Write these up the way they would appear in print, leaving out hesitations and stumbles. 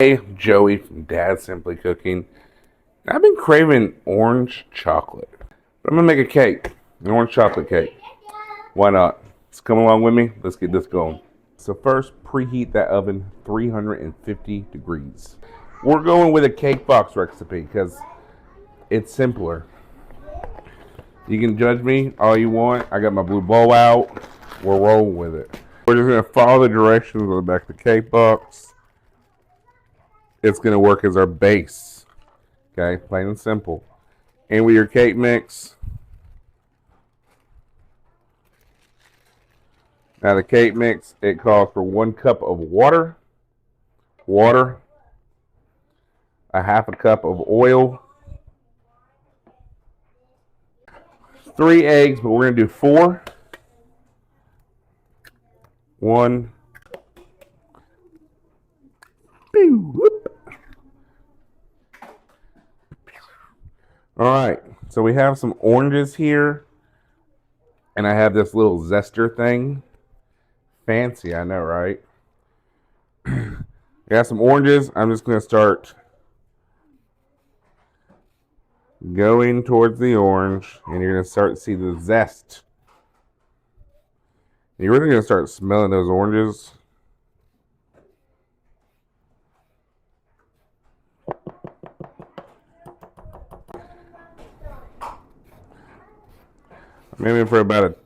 Hey, Joey from Dad Simply Cooking. I've been craving orange chocolate. I'm gonna make a cake, an orange chocolate cake. Why not? Let's come along with me. Let's get this going. So first, preheat that oven 350 degrees. We're going with a cake box recipe because it's simpler. You can judge me all you want. I got my blue bowl out. We're rolling with it. We're just gonna follow the directions on the back of the cake box. It's gonna work as our base. Okay, plain and simple. And with your cake mix. Now the cake mix, it calls for 1 cup of water, a half a cup of oil, 3 eggs, but we're gonna do 4. 1. All right, so we have some oranges here, and I have this little zester thing. Fancy, I know, right? I got some oranges. I'm just gonna start going towards the orange, and you're gonna start to see the zest. You're really gonna start smelling those oranges. Maybe for about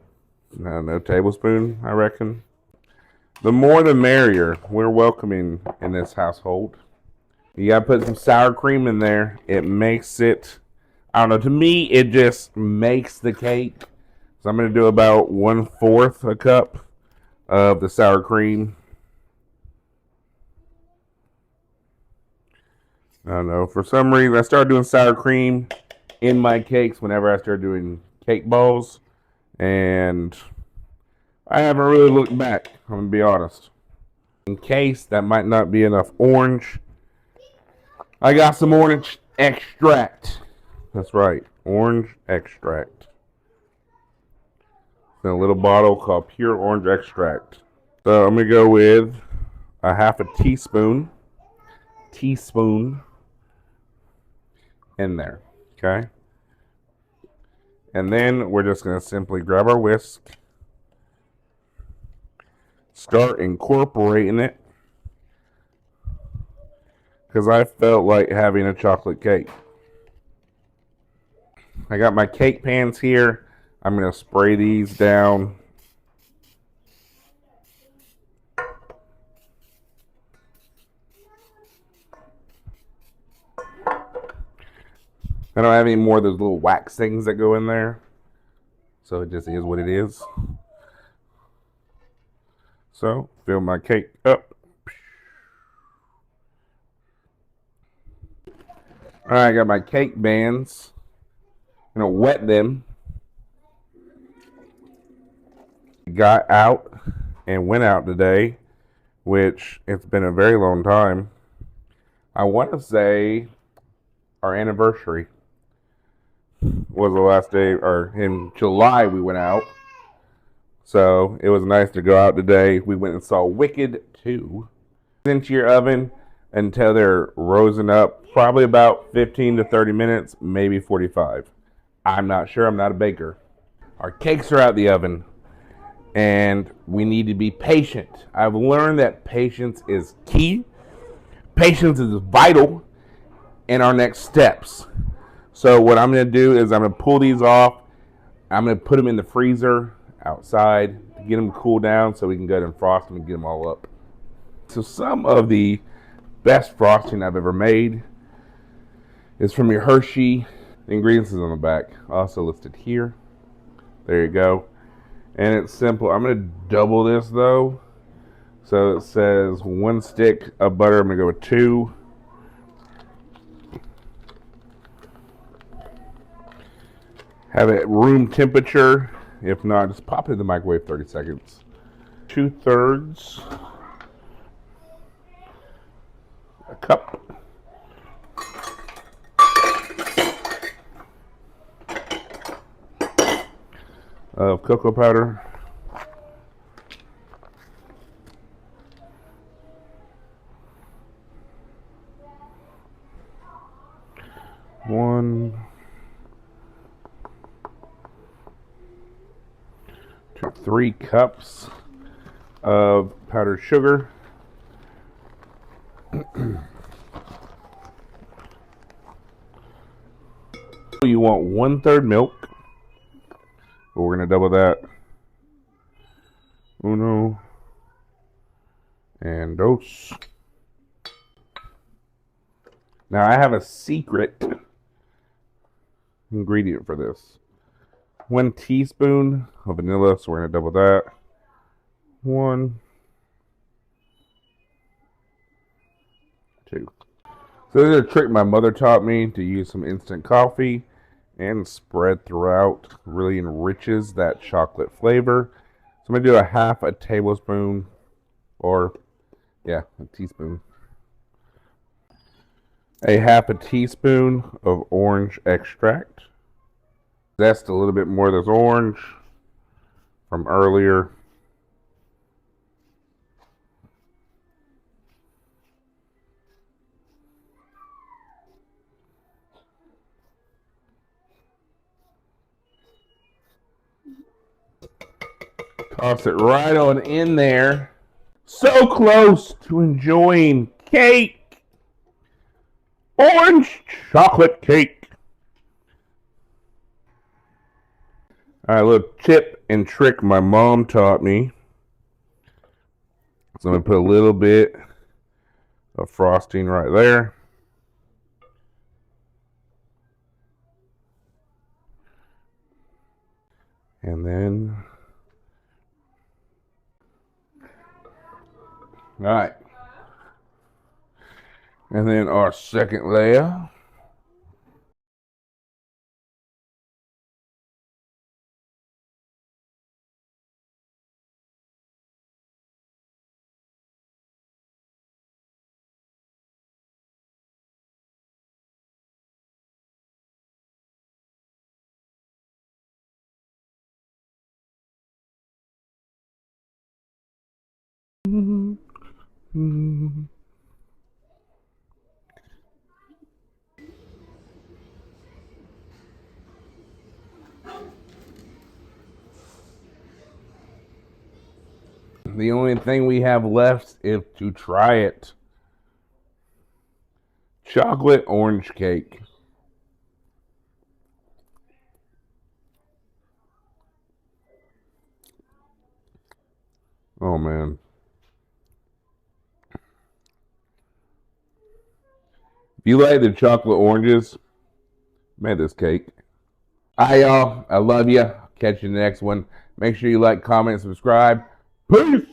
I don't know, tablespoon, I reckon. The more the merrier. We're welcoming in this household. You gotta put some sour cream in there. It makes it, I don't know, to me, it just makes the cake. So I'm gonna do about 1/4 a cup of the sour cream. I don't know, for some reason, I started doing sour cream in my cakes whenever I started doing cake balls. And I haven't really looked back, I'm gonna be honest. In case that might not be enough orange, I got some orange extract. That's right, orange extract. In a little bottle called pure orange extract. So I'm gonna go with a half a teaspoon in there. Okay. And then we're just gonna simply grab our whisk, start incorporating it, because I felt like having a chocolate cake. I got my cake pans here. I'm going to spray these down. I don't have any more of those little wax things that go in there. So it just is what it is. So fill my cake up. All right, I got my cake bands. I'm going to wet them. Got out and went out today, which it's been a very long time. I want to say our anniversary was the last day, or in July we went out. So it was nice to go out today. We went and saw Wicked 2. Into your oven until they're rosing up, probably about 15 to 30 minutes, maybe 45. I'm not sure, I'm not a baker. Our cakes are out the oven, and we need to be patient. I've learned that patience is key. Patience is vital in our next steps. So what I'm going to do is I'm going to pull these off. I'm going to put them in the freezer outside to get them to cool down so we can go ahead and frost them and get them all up. So some of the best frosting I've ever made is from your Hershey. The ingredients is on the back, also listed here. There you go. And it's simple. I'm going to double this though. So it says 1 stick of butter. I'm going to go with 2. Have it room temperature. If not, just pop it in the microwave 30 seconds. 2/3 a cup of cocoa powder. 1, 2, 3 cups of powdered sugar. You want 1/3 milk, but we're going to double that. Uno and dos. Now I have a secret ingredient for this. 1 teaspoon of vanilla, so we're going to double that. 1, 2. So this is a trick my mother taught me, to use some instant coffee and spread throughout. Really enriches that chocolate flavor. So I'm going to do a half a tablespoon, or yeah, a teaspoon. A half a teaspoon of orange extract. Zest a little bit more of this orange from earlier. Toss it right on in there. So close to enjoying cake. Orange chocolate cake. All right, a little tip and trick my mom taught me. So I'm going to put a little bit of frosting right there. And then, all right. And then our second layer. The only thing we have left is to try it. Chocolate orange cake. Oh man. If you like the chocolate oranges, make this cake. Hi y'all. I love you. Catch you in the next one. Make sure you like, comment, and subscribe. Peace.